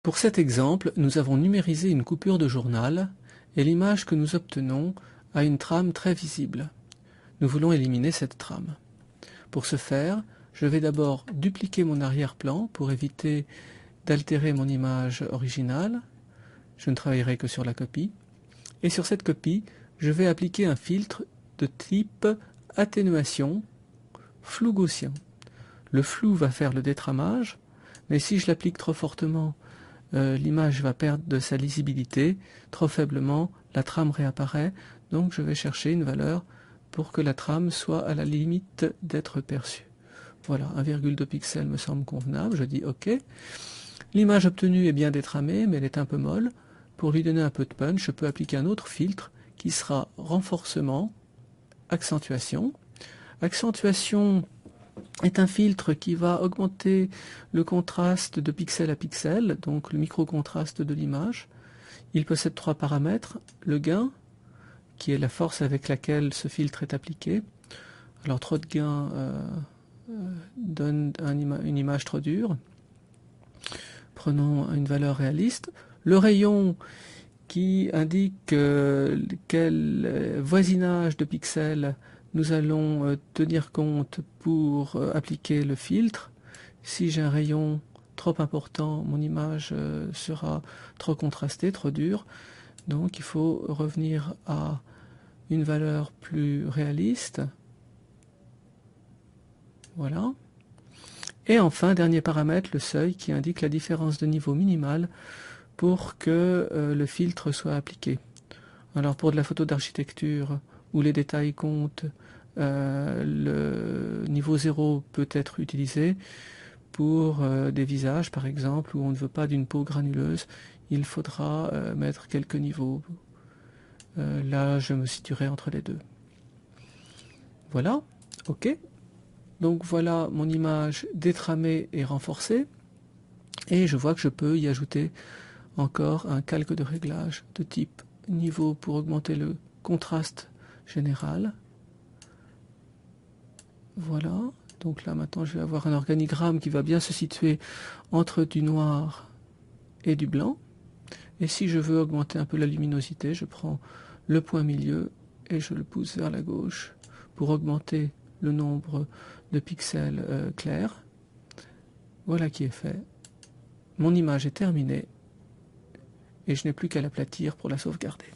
Pour cet exemple, nous avons numérisé une coupure de journal et l'image que nous obtenons a une trame très visible. Nous voulons éliminer cette trame. Pour ce faire, je vais d'abord dupliquer mon arrière-plan pour éviter d'altérer mon image originale. Je ne travaillerai que sur la copie. Et sur cette copie, je vais appliquer un filtre de type atténuation flou gaussien. Le flou va faire le détramage, mais si je l'applique trop fortement, l'image va perdre de sa lisibilité, trop faiblement, la trame réapparaît, donc je vais chercher une valeur pour que la trame soit à la limite d'être perçue. Voilà, 1,2 pixels me semble convenable, je dis OK. L'image obtenue est bien détramée, mais elle est un peu molle. Pour lui donner un peu de punch, je peux appliquer un autre filtre qui sera renforcement, accentuation. Accentuation est un filtre qui va augmenter le contraste de pixel à pixel, donc le micro-contraste de l'image. Il possède 3 paramètres. Le gain, qui est la force avec laquelle ce filtre est appliqué. Alors trop de gain donne une image trop dure. Prenons une valeur réaliste. Le rayon qui indique quel voisinage de pixels nous allons tenir compte pour appliquer le filtre. Si j'ai un rayon trop important, mon image sera trop contrastée, trop dure. Donc il faut revenir à une valeur plus réaliste. Voilà. Et enfin, dernier paramètre, le seuil qui indique la différence de niveau minimale pour que le filtre soit appliqué. Alors pour de la photo d'architecture où les détails comptent, le niveau 0 peut être utilisé. Pour des visages par exemple où on ne veut pas d'une peau granuleuse, il faudra mettre quelques niveaux. Là je me situerai entre les deux. Voilà, ok. Donc voilà mon image détramée et renforcée. Et je vois que je peux y ajouter encore un calque de réglage de type niveau pour augmenter le contraste général. Voilà, donc là maintenant je vais avoir un organigramme qui va bien se situer entre du noir et du blanc. Et si je veux augmenter un peu la luminosité, je prends le point milieu et je le pousse vers la gauche pour augmenter le nombre de pixels clairs. Voilà qui est fait. Mon image est terminée et je n'ai plus qu'à l'aplatir pour la sauvegarder.